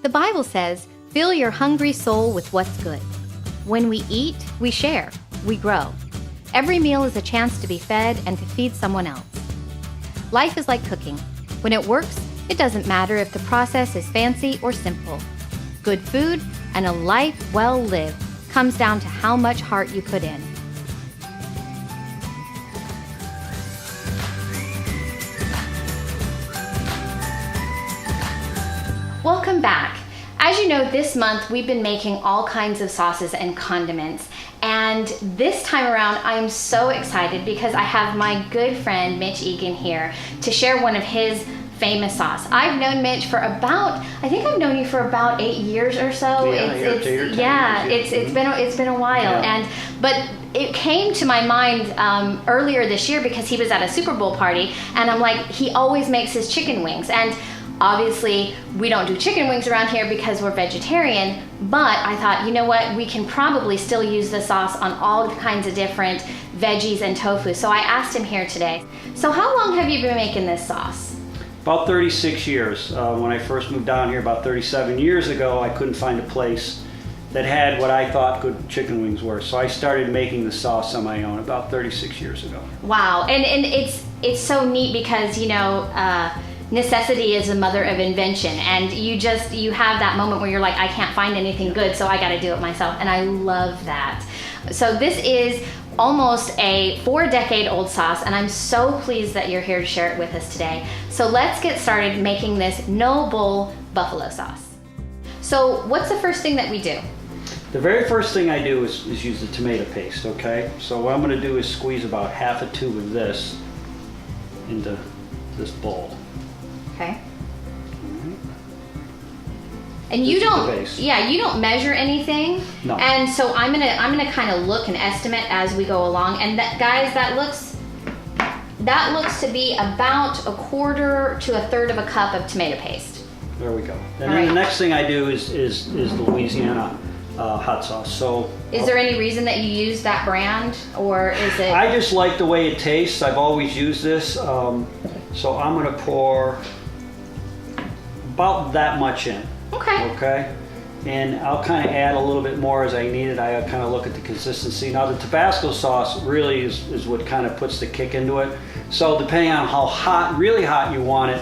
The Bible says, "Fill your hungry soul with what's good." When we eat, we share, we grow. Every meal is a chance to be fed and to feed someone else. Life is like cooking. When it works, it doesn't matter if the process is fancy or simple. Good food and a life well lived comes down to how much heart you put in. Welcome back. As you know, this month we've been making all kinds of sauces and condiments. And this time around, I'm so excited because I have my good friend Mitch here to share one of his famous sauce. I've known Mitch for I think I've known you for about 8 years or so. It's been a while. Yeah. But it came to my mind earlier this year because he was at a Super Bowl party, and I'm like, he always makes his chicken wings. And obviously, we don't do chicken wings around here because we're vegetarian, but I thought, you know what, we can probably still use the sauce on all kinds of different veggies and tofu. So I asked him here today. So how long have you been making this sauce? About 36 years. When I first moved down here about 37 years ago, I couldn't find a place that had what I thought good chicken wings were. So I started making the sauce on my own about 36 years ago. Wow, and it's so neat because, you know, necessity is the mother of invention, and you have that moment where you're like, I can't find anything good, so I got to do it myself, and I love that. So this is almost a 4-decade-old sauce, and I'm so pleased that you're here to share it with us today. So let's get started making this no-bull buffalo sauce. So what's the first thing that we do? The very first thing I do is use the tomato paste, okay? So what I'm going to do is squeeze about half a tube of this into this bowl. Okay. And you don't measure anything. No. And so I'm gonna kind of look and estimate as we go along. And that, guys, that looks to be about 1/4 to 1/3 of a cup of tomato paste. There we go. And then the next thing I do is Louisiana hot sauce. So is there any reason that you use that brand, or is it? I just like the way it tastes. I've always used this. So I'm gonna pour about that much in. Okay. And I'll kind of add a little bit more as I need it. I kind of look at the consistency. Now the Tabasco sauce really is what kind of puts the kick into it. So depending on how hot, really hot you want it,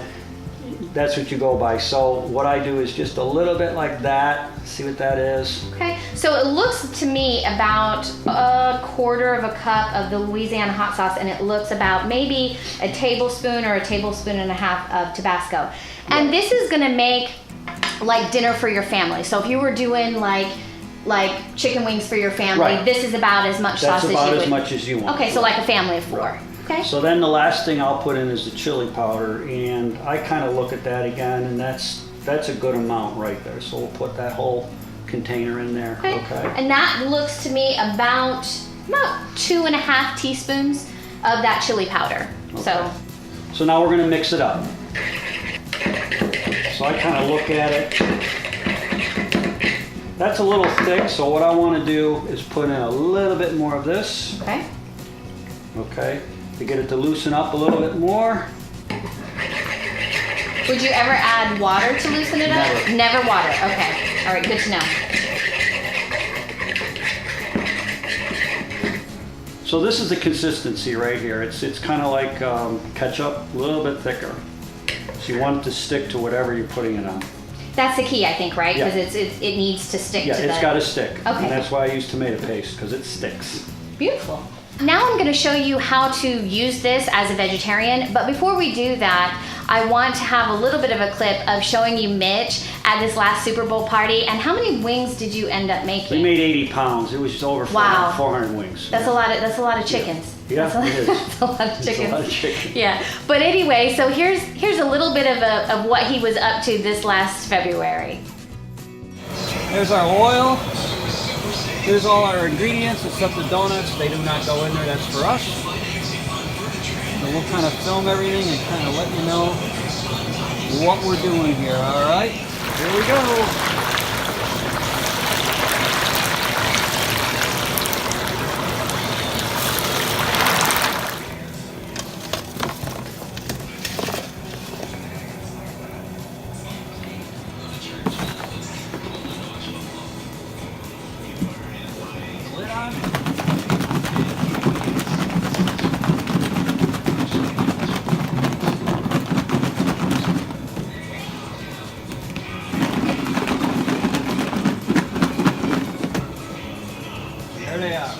that's what you go by. So what I do is just a little bit like that. See what that is? Okay. So it looks to me about 1/4 of a cup of the Louisiana hot sauce, and it looks about maybe a tablespoon or a tablespoon and a half of Tabasco. And this is gonna make like dinner for your family. So if you were doing like chicken wings for your family, this is about as much sauce as you would. That's about as much as you want. Okay, so like a family of 4. Okay. So then the last thing I'll put in is the chili powder, and I kind of look at that again, and that's a good amount right there. So we'll put that whole container in there. Okay. And that looks to me about 2.5 teaspoons of that chili powder. Okay. So now we're going to mix it up. So I kind of look at it. That's a little thick, so what I want to do is put in a little bit more of this. Okay. Okay. To get it to loosen up a little bit more. Would you ever add water to loosen it up? Never. Never water. Okay. All right, good to know. So this is the consistency right here. It's kind of like ketchup, a little bit thicker. So you want it to stick to whatever you're putting it on. That's the key, I think, right? Because it needs to stick to the... Yeah, it's got to stick. Okay. And that's why I use tomato paste, because it sticks. Beautiful. Now I'm going to show you how to use this as a vegetarian, but before we do that, I want to have a little bit of a clip of showing you Mitch at this last Super Bowl party. And how many wings did you end up making? We made 80 pounds. It was just over 400 wings. That's a lot of chickens. Yeah, it is. That's a lot of chickens. It's a lot of chicken. Yeah, but anyway, so here's a little bit of what he was up to this last February. There's our oil. Here's all our ingredients except the donuts. They do not go in there. That's for us. So we'll kind of film everything and kind of let you know what we're doing here. All right, here we go. on. There they are.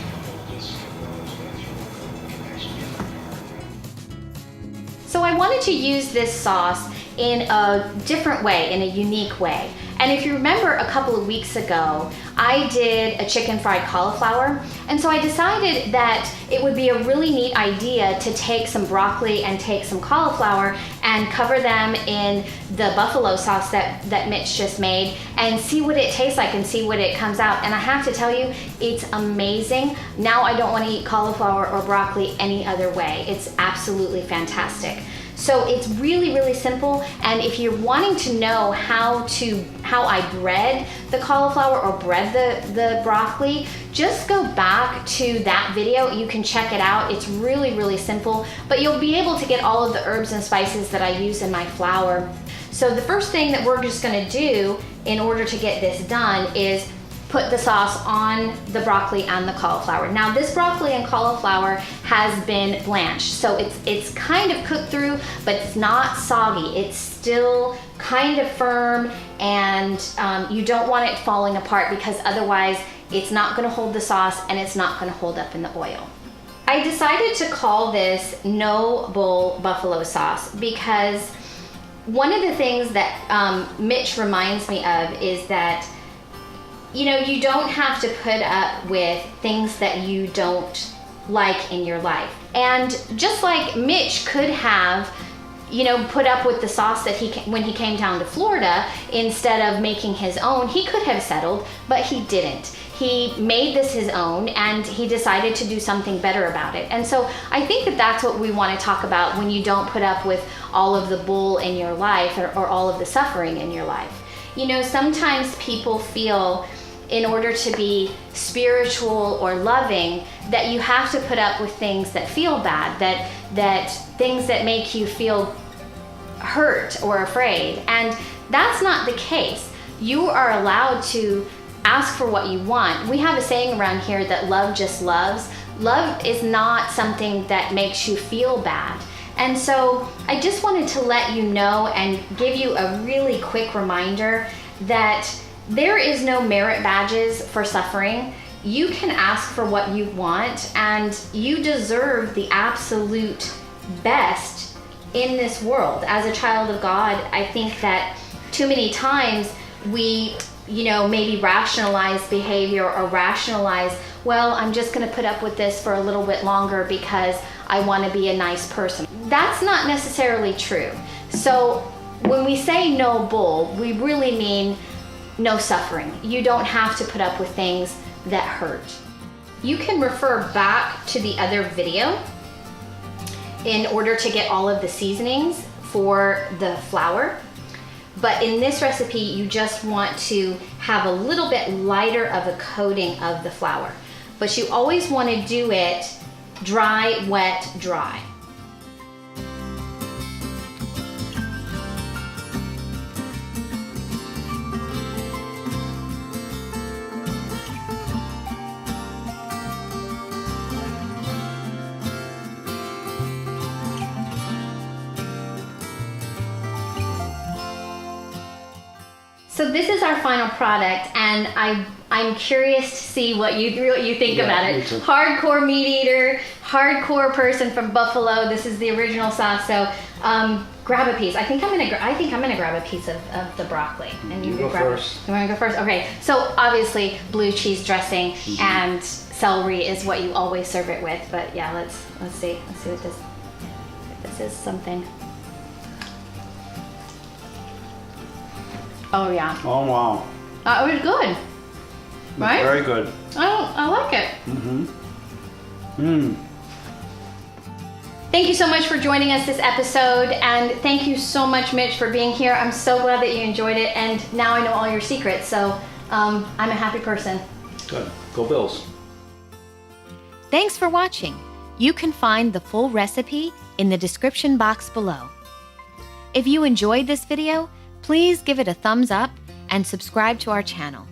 So I wanted to use this sauce in a different way, in a unique way. And if you remember a couple of weeks ago, I did a chicken fried cauliflower. And so I decided that it would be a really neat idea to take some broccoli and take some cauliflower and cover them in the buffalo sauce that Mitch just made and see what it tastes like and see what it comes out. And I have to tell you, it's amazing. Now I don't want to eat cauliflower or broccoli any other way. It's absolutely fantastic. So it's really, really simple. And if you're wanting to know how I bread the cauliflower or bread the broccoli, just go back to that video. You can check it out. It's really, really simple, but you'll be able to get all of the herbs and spices that I use in my flour. So the first thing that we're just gonna do in order to get this done is put the sauce on the broccoli and the cauliflower. Now this broccoli and cauliflower has been blanched, so it's kind of cooked through, but it's not soggy. It's still kind of firm, and you don't want it falling apart because otherwise it's not gonna hold the sauce and it's not gonna hold up in the oil. I decided to call this No Bull Buffalo Sauce because one of the things that Mitch reminds me of is that you know, you don't have to put up with things that you don't like in your life. And just like Mitch could have, you know, put up with the sauce that when he came down to Florida, instead of making his own, he could have settled, but he didn't. He made this his own and he decided to do something better about it. And so I think that that's what we want to talk about when you don't put up with all of the bull in your life or all of the suffering in your life. You know, sometimes people feel in order to be spiritual or loving that you have to put up with things that feel bad, that things that make you feel hurt or afraid. And that's not the case. You are allowed to ask for what you want. We have a saying around here that love just loves. Love is not something that makes you feel bad. And so I just wanted to let you know and give you a really quick reminder that there is no merit badges for suffering. You can ask for what you want and you deserve the absolute best in this world. As a child of God, I think that too many times we, you know, maybe rationalize behavior or rationalize, well, I'm just gonna put up with this for a little bit longer because I wanna be a nice person. That's not necessarily true. So when we say no bull, we really mean no suffering. You don't have to put up with things that hurt. You can refer back to the other video in order to get all of the seasonings for the flour. But in this recipe, you just want to have a little bit lighter of a coating of the flour. But you always want to do it dry, wet, dry. So this is our final product, and I'm curious to see what you think about it. Hardcore meat eater, hardcore person from Buffalo. This is the original sauce. So grab a piece. I think I'm gonna grab a piece of the broccoli. And you go first. You want to go first? Okay. So obviously blue cheese dressing and celery is what you always serve it with. But yeah, let's see what this. If this is something. Oh yeah. Oh wow. It was good. Right? Very good. I like it. Mm-hmm. Thank you so much for joining us this episode, and thank you so much, Mitch, for being here. I'm so glad that you enjoyed it, and now I know all your secrets, so I'm a happy person. Good. Go Bills. Thanks for watching. You can find the full recipe in the description box below. If you enjoyed this video, please give it a thumbs up and subscribe to our channel.